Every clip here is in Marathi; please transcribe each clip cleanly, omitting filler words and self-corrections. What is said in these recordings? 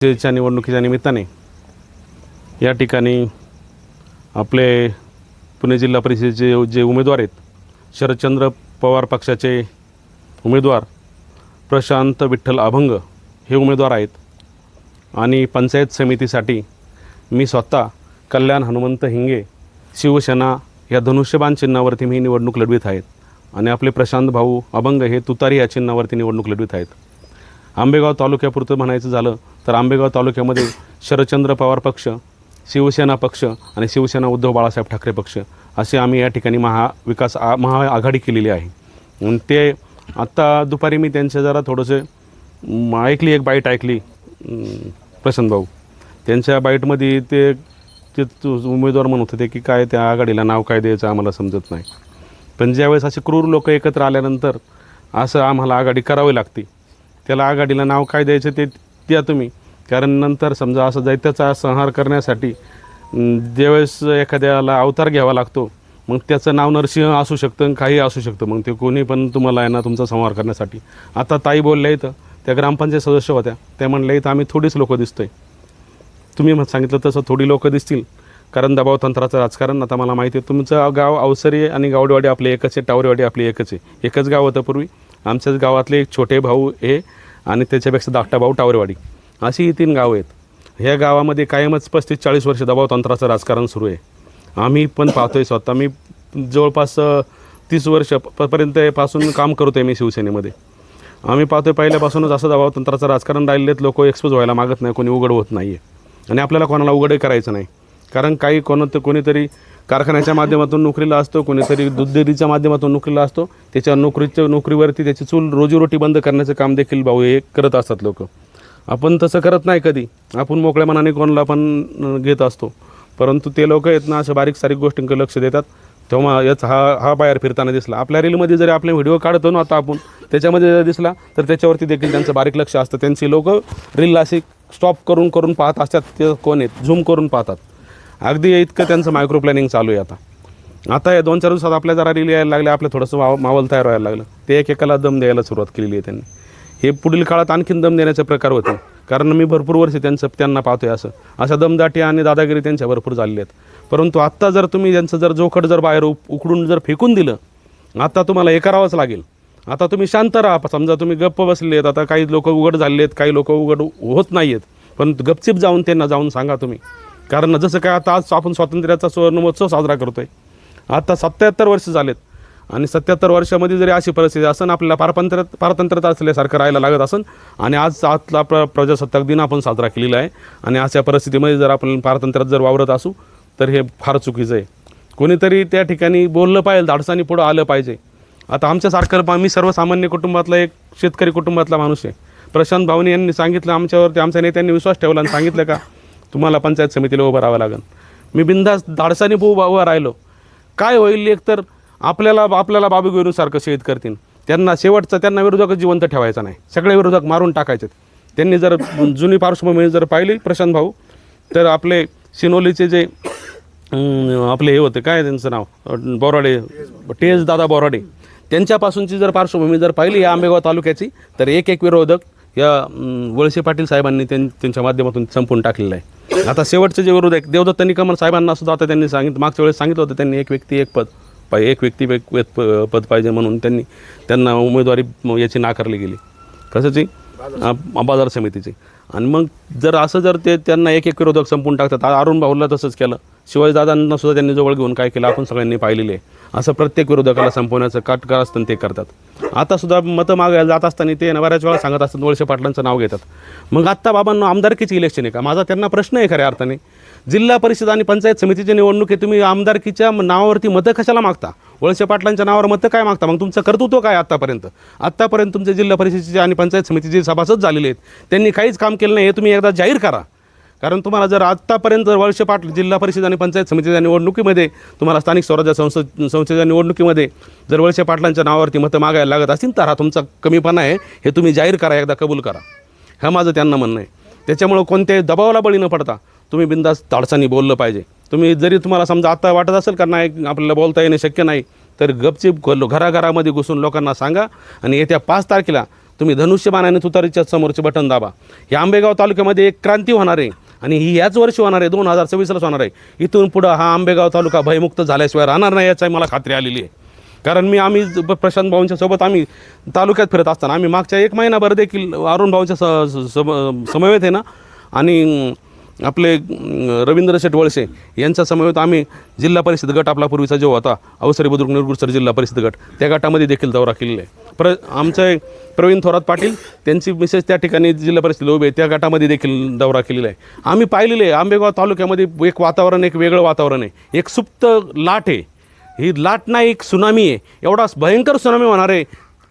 च्या निवडणुकीच्या निमित्ताने या ठिकाणी आपले पुणे जिल्हा परिषदेचे जे उमेदवार आहेत शरदचंद्र पवार पक्षाचे उमेदवार प्रशांत विठ्ठल अभंग हे उमेदवार आहेत आणि पंचायत समितीसाठी मी स्वतः कल्याण हनुमंत हिंगे शिवसेना या धनुष्यबाण चिन्हावरती मी निवडणूक लढवित आहेत आणि आपले प्रशांत भाऊ अभंग हे तुतारी या चिन्हावरती निवडणूक लढवित आहेत। आंबेगाव तालुक्यापुरतं म्हणायचं झालं तर आंबेगाव तालुक्यामध्ये शरदचंद्र पवार पक्ष, शिवसेना पक्ष आणि शिवसेना उद्धव बाळासाहेब ठाकरे पक्ष असे आम्ही या ठिकाणी महाआघाडी केलेली आहे। आणि ते आत्ता दुपारी मी त्यांच्या जरा थोडंसं ऐकली, एक बाईट ऐकली प्रशांत भाऊ त्यांच्या बाईटमध्ये ते उमेदवार म्हणत होते की काय त्या आघाडीला नाव काय द्यायचं आम्हाला समजत नाही, पण ज्यावेळेस असे क्रूर लोक एकत्र आल्यानंतर असं आम्हाला आघाडी करावी लागते, त्याला आघाडीला नाव काय द्यायचं ते द्या तुम्ही, कारण नंतर समजा असं दैत्याचा संहार करण्यासाठी ज्यावेळेस एखाद्याला अवतार घ्यावा लागतो मग त्याचं नाव नरसिंह असू शकतं, काही असू शकतं, मग ते कोणी पण तुम्हाला आहे ना तुमचा संहार करण्यासाठी। आता ताई बोलल्या इथं त्या ग्रामपंचायत सदस्य होत्या, त्या म्हणल्या इथं आम्ही थोडीच लोकं दिसतोय, तुम्ही सांगितलं तसं थोडी लोकं दिसतील कारण दबाव तंत्राचं राजकारण। आता मला माहिती आहे तुमचं गाव अवसरी आणि गावडेवाडी आपले एकच आहे, टावरेवाडी आपली एकच आहे, एकच गाव होतं पूर्वी, आमच्याच गावातले एक छोटे भाऊ हे आणि त्याच्यापेक्षा धाकटा भाऊ टावरेवाडी अशी ही 3 गावं आहेत। ह्या गावामध्ये कायमच 35-40 वर्ष दबाव तंत्राचं राजकारण सुरू आहे। आम्ही पण पाहतोय, स्वतः मी जवळपास 30 वर्षापर्यंत पासून काम करतोय मी शिवसेनेमध्ये। आम्ही पाहतोय पहिल्यापासूनच असं दबाव तंत्राचं राजकारण राहिलेत, लोक एक्सपोज व्हायला मागत नाही, कोणी उघड होत नाही आहे आणि आपल्याला कोणाला उघडही करायचं नाही, कारण काही कोणीतरी कारखान्याच्या माध्यमातून नोकरीला असतो, कोणीतरी दूध डेअरीच्या माध्यमातून नोकरीला असतो, त्याच्या नोकरीवरती त्याची चूल रोजीरोटी बंद करण्याचं काम देखील भाऊ हे करत असतात लोक। आपण तसं करत नाही कधी, आपण मोकळ्या मनाने कोणाला पण घेत असतो, परंतु ते लोक आहेत ना अशा बारीक सारीक गोष्टींकडे लक्ष देतात। तेव्हा याच हा बाहेर फिरताना दिसला, आपल्या रीलमध्ये जरी आपले व्हिडिओ काढतो ना आता आपण त्याच्यामध्ये जर दिसला तर त्याच्यावरती देखील त्यांचं बारीक लक्ष असतं, त्यांची लोक रील अशी स्टॉप करून पाहत असतात, ते कोण आहेत झूम करून पाहतात, अगदी इतकं त्यांचं मायक्रो प्लॅनिंग चालू आहे। आता या 2-4 दिवसात आपल्या जरा रील यायला लागले, आपलं थोडंसं मावल तयार व्हायला लागलं, ते एकेकाला दम द्यायला सुरुवात केलेली आहे त्यांनी। हे पुढील काळात आणखीन दम देण्याचे प्रकार होते, कारण मी भरपूर वर्ष त्यांना पाहतोय अशा दमदाटी आणि दादागिरी त्यांच्या भरपूर झालेल्या आहेत। परंतु आत्ता जर तुम्ही त्यांचं जर जोखड जर बाहेर उकडून जर फेकून दिलं, आता तुम्हाला हे करावंच लागेल। आता तुम्ही शांत राहा, समजा तुम्ही गप्प बसले आहेत, आता काही लोक उघड झाले आहेत, काही लोक उघड होत नाही आहेत, पण गपचिप जाऊन त्यांना जाऊन सांगा तुम्ही, कारण जसं काय आता आज आपण स्वातंत्र्याचा सुवर्णमहोत्सव साजरा करतोय, आता 77 वर्ष झालेत आणि 77 वर्षामध्ये जरी अशी परिस्थिती असन आपल्याला पारतंत्र्यात असल्यासारखं राहायला लागत असन आणि आज आपला प्रजासत्ताक दिन आपण साजरा केलेला आहे आणि अशा परिस्थितीमध्ये जर आपण पारतंत्र्यात जर वावरत असू तर हे फार चुकीचं आहे। कोणीतरी त्या ठिकाणी बोललं पाहिजे, धाडसाने पुढं आलं पाहिजे। आता आमच्यासारखं मी सर्वसामान्य कुटुंबातला एक शेतकरी कुटुंबातला माणूस आहे, प्रशांत भाऊनी यांनी सांगितलं आमच्यावरती, आमच्या नेत्यांनी विश्वास ठेवला आणि सांगितलं का तुम्हाला पंचायत समितीला उभं राहावं लागेल, मी बिनधास्त धाडसाने उभं राहिलो। काय होईल, एक तर आपल्याला बाबू गेरूसारखं शहीद करतील, त्यांना विरोधक जिवंत ठेवायचा नाही, सगळे विरोधक मारून टाकायचे। त्यांनी जर जुनी पार्श्वभूमी जर पाहिली प्रशांत भाऊ तर आपले सिनोलीचे जे आपले हे होते काय त्यांचं नाव बोराडे, टेज दादा बोराडे, त्यांच्यापासूनची जर पार्श्वभूमी जर पाहिली या आंबेगाव तालुक्याची तर एक विरोधक या वळसे पाटील साहेबांनी त्यांच्या माध्यमातून संपून टाकलेलं आहे। आता शेवटचे जे विरोधक देवदत्त निकमल साहेबांना सुद्धा आता त्यांनी मागच्या वेळेस सांगितलं होतं, त्यांनी एक व्यक्ती एक पद पाहिजे म्हणून त्यांना उमेदवारी याची नाकारली गेली, कशाची, बाजार समितीची। आणि मग जर असं जर त्यांना एक विरोधक संपून टाकतात, अरुण भाऊला तसंच केलं, शिवाजीदादांना सुद्धा त्यांनी जवळ घेऊन काय केलं आपण सगळ्यांनी पाहिलेले आहे, असं प्रत्येक विरोधकाला संपवण्याचं काटकार असतं ते करतात। आता सुद्धा मतं मागायला जात असताना ते बऱ्याच वेळा सांगत असतात वळसे पाटलांचं नाव घेतात। मग आत्ता बाबांना आमदारकीची इलेक्शन आहे का, माझा त्यांना प्रश्न आहे खऱ्या अर्थाने, जिल्हा परिषद आणि पंचायत समितीची निवडणूक आहे, तुम्ही आमदारकीच्या नावावरती मतं कशाला मागता, वळसे पाटलांच्या नावावर मतं काय मागता, मग तुमचं कर्तृत्व काय आत्तापर्यंत तुमचे जिल्हा परिषदेचे आणि पंचायत समितीचे सभासद झालेले आहेत, त्यांनी काहीच काम केलं नाही, हे तुम्ही एकदा जाहीर करा। कारण तुम्हाला जर आत्तापर्यंत जर वळसे पाटील जिल्हा परिषद आणि पंचायत समितीच्या निवडणुकीमध्ये तुम्हाला स्थानिक स्वराज्य संस्थेच्या निवडणुकीमध्ये जर वळसे पाटलांच्या नावावरती मतं मागायला लागत असतील तर हा तुमचा कमीपणा आहे, हे तुम्ही जाहीर करा, एकदा कबूल करा, हा माझं त्यांना म्हणणं आहे। त्याच्यामुळं कोणत्याही दबावाला बळी न पडता तुम्ही बिनधास्त धाडसानी बोललं पाहिजे। तुम्ही जरी तुम्हाला समजा आता वाटत असेल का नाही आपल्याला बोलता येणं शक्य नाही तर गपचिप घराघरामध्ये घुसून लोकांना सांगा आणि येत्या 5 तारखेला तुम्ही धनुष्यबाणाने तुतारीच्या समोरचे बटन दाबा. हे आंबेगाव तालुक्यामध्ये एक क्रांती होणार आहे आणि ही याच वर्षी होणार आहे, 2026लाच होणार आहे. इथून पुढं हा आंबेगाव तालुका भयमुक्त झाल्याशिवाय राहणार नाही याची मला खात्री आलेली आहे. कारण आम्ही प्रशांत भाऊंच्या सोबत आम्ही तालुक्यात फिरत असताना आम्ही मागच्या 1 महिनाभर देखील अरुण भाऊंच्या समवेत आहे ना आणि आपले रवींद्र शेठ वळसे यांच्या समवेत आम्ही जिल्हा परिषद गट आपला पूर्वीचा जो होता अवसरी बुद्रुक निरगुडसर जिल्हा परिषद गट त्या गटामध्ये देखील दौरा केलेला आहे. आमचे प्रवीण थोरात पाटील त्यांची मिसेस त्या ठिकाणी जिल्हा परिषदेला उभे त्या गटामध्ये देखील दौरा केलेला आहे. आम्ही पाहिलेले आहे आंबेगाव तालुक्यामध्ये एक वातावरण, एक वेगळं वातावरण आहे, एक सुप्त लाट आहे. ही लाट नाही, एक सुनामी आहे. एवढा भयंकर सुनामी होणार आहे.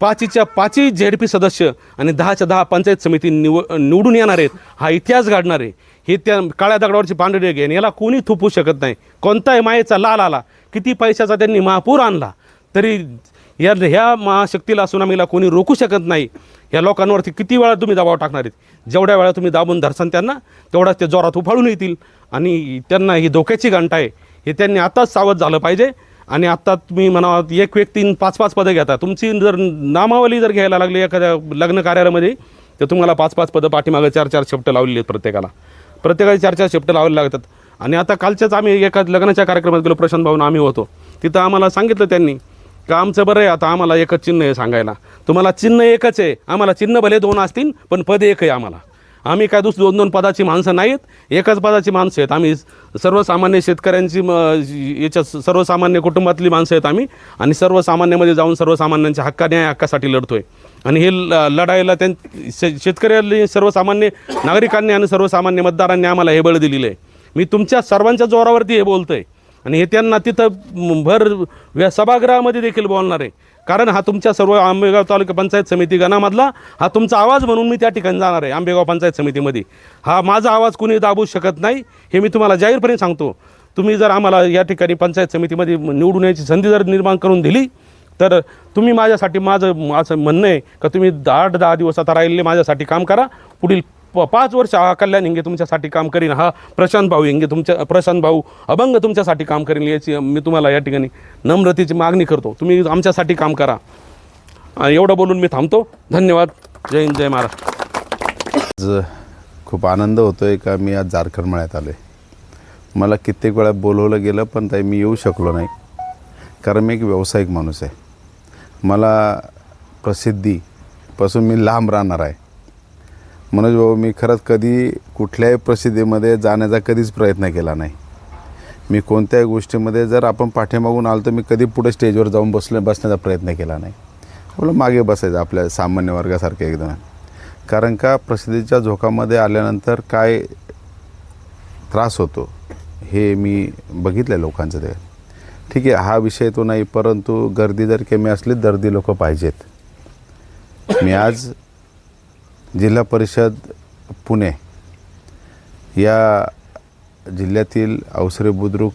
5च्या 5 ZP सदस्य आणि 10च्या 10 पंचायत समिती निवडून येणार आहेत. हा इतिहास घडणार आहे. हे त्या काळ्या दगडावरची पांढरी रेघ आहे. याला कोणी थोपू शकत नाही. कोणताही मायेचा लाल आला, किती पैशाचा त्यांनी महापूर आणला तरी ह्या महाशक्तीला, सुनामीला कोणी रोखू शकत नाही. या लोकांवरती किती वेळा तुम्ही दबाव टाकणार आहेत, जेवढ्या वेळा तुम्ही दाबून धरसान त्यांना तेवढाच ते जोरात उफाळून येतील आणि त्यांना ही धोक्याची घंटा आहे. हे त्यांनी आताच सावध झालं पाहिजे. आणि आत्ता तुम्ही म्हणा एक व्यक्ती 5-5 पदं घेता. तुमची जर नामावली जर घ्यायला लागली एखाद्या लग्न कार्यालयामध्ये तर तुम्हाला 5-5 पदं पाठीमागं 4-4 शेपटं लावलेली आहेत. प्रत्येकाला 4-4 शेपटं लावायला लागतात. आणि आता कालच्याच आम्ही एका लग्नाच्या कार्यक्रमात गेलो, प्रशांत भाऊन आम्ही होतो तिथं. आम्हाला सांगितलं त्यांनी का आमचं बरं आहे, आता आम्हाला एकच चिन्ह आहे सांगायला. तुम्हाला चिन्ह एकच आहे, आम्हाला चिन्ह भले 2 असतील पण पद एक आहे आम्हाला. आम्ही काय 2-2 पदाची माणसं नाहीत, एकच पदाची माणसं आहेत. आम्ही सर्वसामान्य शेतकऱ्यांची याच्या सर्वसामान्य कुटुंबातली माणसं आहेत आम्ही. आणि सर्वसामान्यामध्ये जाऊन सर्वसामान्यांच्या हक्कासाठी लढतो आहे. आणि हे लढायला शेतकऱ्यांनी, सर्वसामान्य नागरिकांनी आणि सर्वसामान्य मतदारांनी आम्हाला हे बळ दिलेलं आहे. मी तुमच्या सर्वांच्या जोरावरती हे बोलतो आहे आणि हे त्यांना तिथं सभागृहामध्ये देखील बोलणार आहे. कारण हा तुमच्या सर्व आंबेगाव तालुका पंचायत समिती गणामधला हा तुमचा आवाज म्हणून मी त्या ठिकाणी जाणार आहे. आंबेगाव पंचायत समितीमध्ये हा माझा आवाज कोणी दाबू शकत नाही, हे मी तुम्हाला जाहीरपणे सांगतो. तुम्ही जर आम्हाला या ठिकाणी पंचायत समितीमध्ये निवडून यायची संधी जर निर्माण करून दिली तर तुम्ही माझ्यासाठी, माझं असं म्हणणं आहे का तुम्ही 8-10 दिवस आता राहिले माझ्यासाठी काम करा. पुढील 5 वर्ष हा कल्याण हिंगे तुमच्यासाठी काम करीन, हा प्रशांत भाऊ अभंग तुमच्यासाठी काम करीन याची मी तुम्हाला या ठिकाणी नम्रतेची मागणी करतो. तुम्ही आमच्यासाठी काम करा. एवढं बोलून मी थांबतो. धन्यवाद. जय हिंद, जय महाराष्ट्र. आज खूप आनंद होतो आहे का मी आज झारखंड मळ्यात आलो आहे. मला कित्येक वेळा बोलवलं गेलं पण ताई मी येऊ शकलो नाही, कारण मी एक व्यावसायिक माणूस आहे. मला प्रसिद्धीपासून मी लांब राहणार आहे. मनोज भाऊ, मी खरंच कधी कुठल्याही प्रसिद्धीमध्ये जाण्याचा कधीच प्रयत्न केला नाही. मी कोणत्याही गोष्टीमध्ये जर आपण पाठीमागून आलो तर मी कधी पुढे स्टेजवर जाऊन बसण्याचा प्रयत्न केला नाही. आपलं मागे बसायचं आपल्या सामान्य वर्गासारखं एकदम. कारण का प्रसिद्धीच्या झोकामध्ये आल्यानंतर काय त्रास होतो हे मी बघितलं लोकांचं. ते ठीक आहे, हा विषय तो नाही, परंतु गर्दी जर कमी असली दर्दी लोक पाहिजेत. मी आज जिल्हा परिषद पुणे या जिल्ह्यातील अवसरी बुद्रुक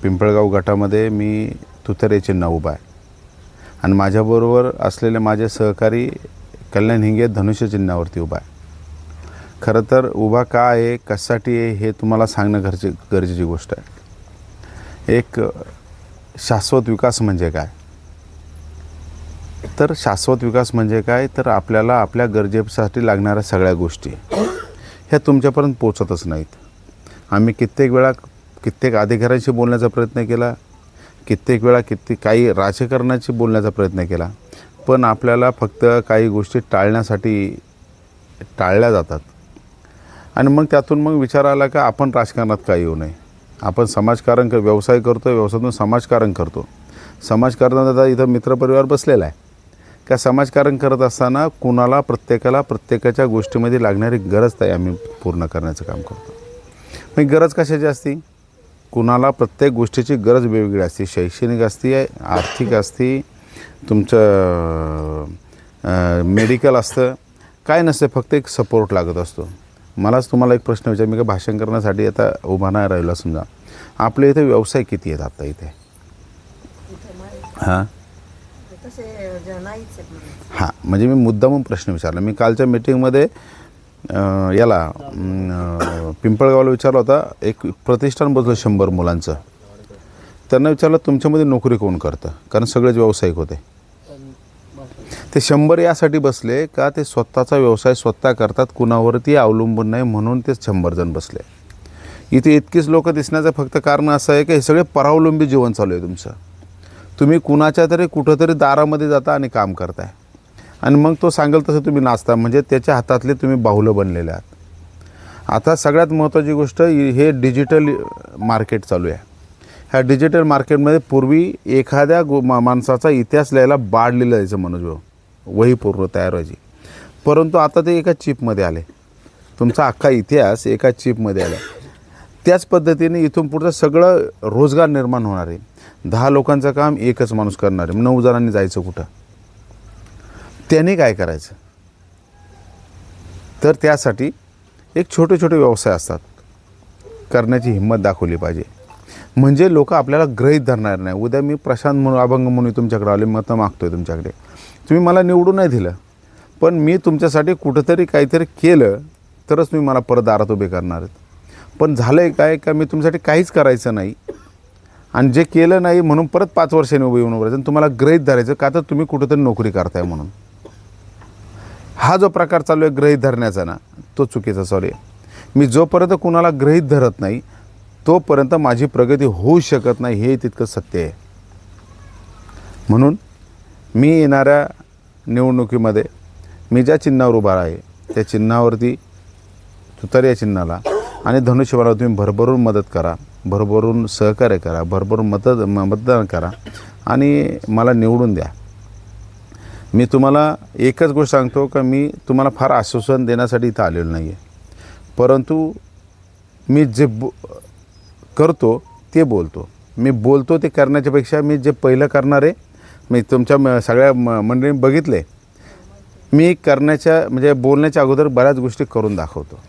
पिंपळगाव गटामध्ये मी तुतारी चिन्ह उभा आहे आणि माझ्याबरोबर असलेले माझे सहकारी कल्याण हिंगे धनुष्य चिन्हावरती उभा आहे. खरं तर उभा का आहे, कशासाठी आहे हे तुम्हाला सांगणं गरजेची गोष्ट आहे. एक शाश्वत विकास म्हणजे काय, तर शाश्वत विकास म्हणजे काय, तर आपल्याला आपल्या गरजेसाठी लागणाऱ्या सगळ्या गोष्टी ह्या तुमच्यापर्यंत पोचतच नाहीत. आम्ही कित्येक अधिकाऱ्यांशी बोलण्याचा प्रयत्न केला, कित्येक वेळा काही राजकारणाशी बोलण्याचा प्रयत्न केला, पण आपल्याला फक्त काही गोष्टी टाळल्या जातात. आणि मग त्यातून मग विचार आला का आपण राजकारणात काय येऊ नये. आपण समाजकारण व्यवसाय करतो, व्यवसायातून समाजकारण करतो. समाजकारणात आता इथं मित्रपरिवार बसलेला आहे का समाजकारण करत असताना प्रत्येकाला प्रत्येकाच्या गोष्टीमध्ये लागणारी गरज आहे आम्ही पूर्ण करण्याचं काम करतो. मग गरज कशाची असते, कुणाला प्रत्येक गोष्टीची गरज वेगवेगळी असते. शैक्षणिक असते, आर्थिक असते, तुमचं मेडिकल असतं, काय नसतं, फक्त एक सपोर्ट लागत असतो. मलाच तुम्हाला एक प्रश्न विचार, मी काय भाषण करण्यासाठी आता उभा नाही राहिला समजा, आपल्या इथे व्यवसाय किती आहेत आता इथे? हां हां, म्हणजे मी मुद्दामून प्रश्न विचारला. मी कालच्या मीटिंगमध्ये याला पिंपळगावला विचारला होता. एक प्रतिष्ठान बसलं 100 मुलांचं. त्यांना विचारलं तुमच्यामध्ये नोकरी कोण करतं, कारण सगळेच व्यावसायिक होते. ते 100 यासाठी बसले का ते स्वतःचा व्यवसाय स्वतः करतात, कुणावरती अवलंबून नाही म्हणून ते 100 जण बसले. इथे इतकीच लोक दिसण्याचं फक्त कारण असं आहे की हे सगळे परावलंबी जीवन चालू आहे तुमचं. तुम्ही कुणाच्या तरी कुठंतरी दारामध्ये जाता आणि काम करताय आणि मग तो सांगेल तसं तुम्ही नाचता, म्हणजे त्याच्या हातातले तुम्ही बाहुलं बनलेले आहात. आता सगळ्यात महत्त्वाची गोष्ट हे डिजिटल मार्केट चालू आहे. ह्या डिजिटल मार्केटमध्ये पूर्वी एखाद्या माणसाचा इतिहास लिहायला बाळ लिहिलं जायचं मनोजभाऊ, वही पूर्ण तयार व्हायची. परंतु आता ते एका चिपमध्ये आले. तुमचा अख्खा इतिहास एका चिपमध्ये आला. त्याच पद्धतीने इथून पुढचं सगळं रोजगार निर्माण होणार आहे. 10 लोकांचं काम एकच माणूस करणार आहे. 9 जणांनी जायचं कुठं? त्याने काय करायचं? तर त्यासाठी एक छोटे छोटे व्यवसाय असतात, करण्याची हिंमत दाखवली पाहिजे. म्हणजे लोक आपल्याला गृहीत धरणार नाही. उद्या मी प्रशांत म्हणून अभंग म्हणून तुमच्याकडे आले, मतं मागतोय तुमच्याकडे, तुम्ही मला निवडून नाही दिलं, पण मी तुमच्यासाठी कुठंतरी काहीतरी केलं तरच तुम्ही मला परत दारात उभे करणार आहेत. पण झालं आहे काय का मी तुमच्यासाठी काहीच करायचं नाही आणि जे केलं नाही म्हणून परत 5 वर्षांनी उभं येऊन उभं तुम्हाला गृहीत धरायचं का तर तुम्ही कुठंतरी नोकरी करताय म्हणून. हा जो प्रकार चालू आहे गृहीत धरण्याचा ना, तो चुकीचा. सॉरी, मी जोपर्यंत कुणाला गृहीत धरत नाही तोपर्यंत माझी प्रगती होऊ शकत नाही, हे तितकं सत्य आहे. म्हणून मी येणाऱ्या निवडणुकीमध्ये मी ज्या चिन्हावर उभा आहे त्या चिन्हावरती, तुतारी या चिन्हाला आणि धनुष्यबाणाला तुम्ही भरभरून मदत करा, भरभरून सहकार्य करा, भरभरून मतदान करा आणि मला निवडून द्या. मी तुम्हाला एकच गोष्ट सांगतो का मी तुम्हाला फार आश्वासन देण्यासाठी इथं आलेलो नाही आहे, परंतु मी जे करतो ते बोलतो. मी बोलतो ते करण्याच्यापेक्षा मी जे पहिलं करणार आहे, मी तुमच्या सगळ्या मंडळींनी बघितले, मी करण्याच्या म्हणजे बोलण्याच्या अगोदर बऱ्याच गोष्टी करून दाखवतो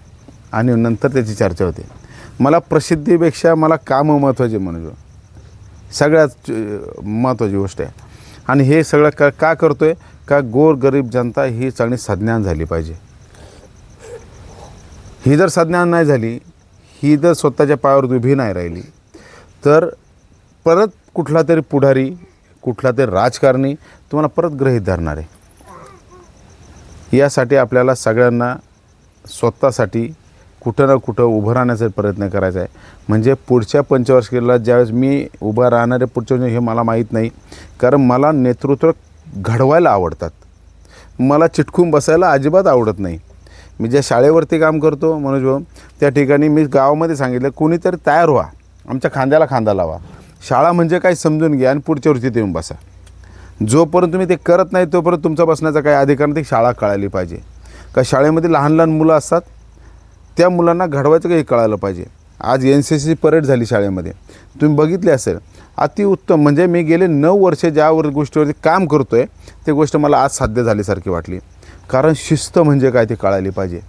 आणि नंतर त्याची चर्चा होते. मला प्रसिद्धीपेक्षा मला कामं महत्त्वाचे म्हणजे सगळ्यात महत्त्वाची गोष्ट आहे. आणि हे सगळं का करतो आहे का गोरगरीब जनता ही चांगली सज्ञान झाली पाहिजे. ही जर सज्ञान नाही झाली, ही जर स्वतःच्या पायावर उभी नाही राहिली तर परत कुठला तरी पुढारी, कुठला तरी राजकारणी तुम्हाला परत गृहीत धरणार आहे. यासाठी आपल्याला सगळ्यांना स्वतःसाठी कुठं ना कुठं उभं राहण्याचा प्रयत्न करायचा आहे. म्हणजे पुढच्या पंचवार्षिकीला ज्यावेळेस मी उभा राहणार आहे पुढच्या हे मला माहीत नाही, कारण मला नेतृत्व घडवायला आवडतात. मला चिटकून बसायला अजिबात आवडत नाही. मी ज्या शाळेवरती काम करतो मनोज भाऊ, त्या ठिकाणी मी गावामध्ये सांगितलं कोणीतरी तयार व्हा, आमच्या खांद्याला खांदा लावा, शाळा म्हणजे काय समजून घ्या आणि पुढच्या वर्षी येऊन बसा. जोपर्यंत तुम्ही ते करत नाही तोपर्यंत तुमचा बसण्याचा काही अधिकार नाही. ती शाळा कळाली पाहिजे का शाळेमध्ये लहान लहान मुलं असतात, त्या मुलांना घडवायचं काही कळालं पाहिजे. आज NCC परेड झाली शाळेमध्ये, तुम्ही बघितले असेल, अतिउत्तम. म्हणजे मी गेले 9 वर्ष ज्यावर गोष्टीवरती काम करतो आहे ते गोष्ट मला आज साध्य झाल्यासारखी वाटली. कारण शिस्त म्हणजे काय ते कळाली पाहिजे.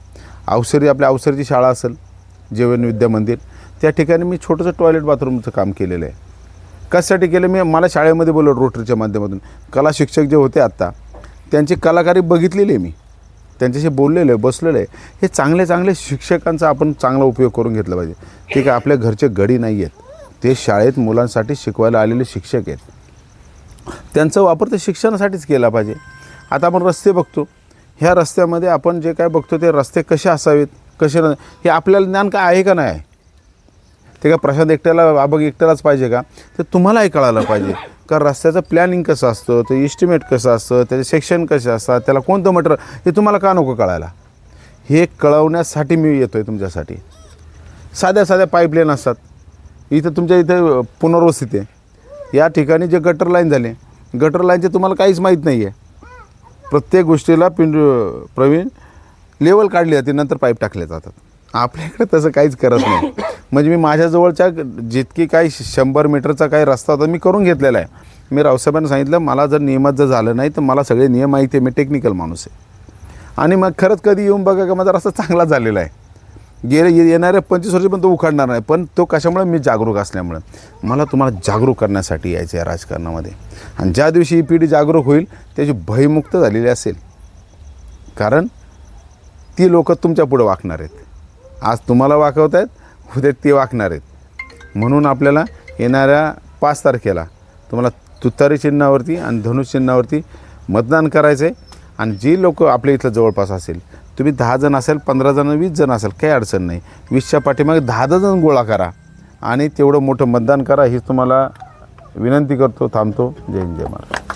अवसरी आपल्या अवसरीची शाळा असेल, जेवण विद्या मंदिर, त्या ठिकाणी मी छोटंसं टॉयलेट बाथरूमचं काम केलेलं आहे. कशासाठी केलं? मला शाळेमध्ये बोलवलं रोटरीच्या माध्यमातून. कला शिक्षक जे होते आत्ता, त्यांची कलाकारी बघितलेली आहे मी, त्यांच्याशी बोललेलं आहे, बसलेलं आहे. हे चांगले चांगले शिक्षकांचा आपण चांगला उपयोग करून घेतला पाहिजे. ठीक आहे, आपल्या घरचे गडी नाही आहेत, ते शाळेत मुलांसाठी शिकवायला आलेले शिक्षक आहेत, त्यांचा वापर तर शिक्षणासाठीच केला पाहिजे. आता आपण रस्ते बघतो, ह्या रस्त्यामध्ये आपण जे काय बघतो ते रस्ते कसे असावेत, कसे हे आपल्याला ज्ञान काय आहे का नाही आहे? ते काय प्रशांत एकट्यालाच पाहिजे का? ते तुम्हालाही कळायला पाहिजे का रस्त्याचं प्लॅनिंग कसं असतं, ते इस्टिमेट कसं असतं, त्याचे सेक्शन कसे असतात, त्याला कोणतं मटेरियल, हे तुम्हाला का नको कळायला? हे कळवण्यासाठी मी येतो आहे तुमच्यासाठी. साध्या साध्या पाईपलाईन असतात, इथं तुमच्या इथे पुनर्वसित आहे, या ठिकाणी जे गटर लाईन झाले, गटर लाईनचे तुम्हाला काहीच माहीत नाही आहे. प्रत्येक गोष्टीला प्रवीण लेवल काढली जाते, नंतर पाईप टाकले जातात. आपल्याकडे तसं काहीच करत नाही. म्हणजे मी माझ्याजवळच्या जितकी काही 100 मीटरचा काही रस्ता होता मी करून घेतलेला आहे. मी रावसाहेबांना सांगितलं मला जर नियमात जर झालं नाही तर मला सगळे नियम माहिती आहे, मी टेक्निकल माणूस आहे. आणि मग खरंच कधी येऊन बघा का माझा रस्ता चांगला झालेला आहे. येणाऱ्या 25 वर्ष पण तो उखाडणार नाही, पण तो कशामुळे? मी जागरूक असल्यामुळे. मला तुम्हाला जागरूक करण्यासाठी यायचं आहे राजकारणामध्ये. आणि ज्या दिवशी ही पिढी जागरूक होईल त्याची भयमुक्त झालेली असेल, कारण ती लोक तुमच्या पुढे वाकणार आहेत. आज तुम्हाला वाकवत आहेत, उद्या ते वाकणार आहेत. म्हणून आपल्याला येणाऱ्या 5 तारखेला तुम्हाला तुतारी चिन्हावरती आणि धनुष चिन्हावरती मतदान करायचं आहे. आणि जी लोक आपल्या इथलं जवळपास असेल, तुम्ही 10 जण असेल, 15 जण, 20 जण असेल, काही अडचण नाही. 20च्या पाठीमागे 10 जण गोळा करा आणि तेवढं मोठं मतदान करा. हीच तुम्हाला विनंती करतो. थांबतो. जय हिंद, जय महाराष्ट्र.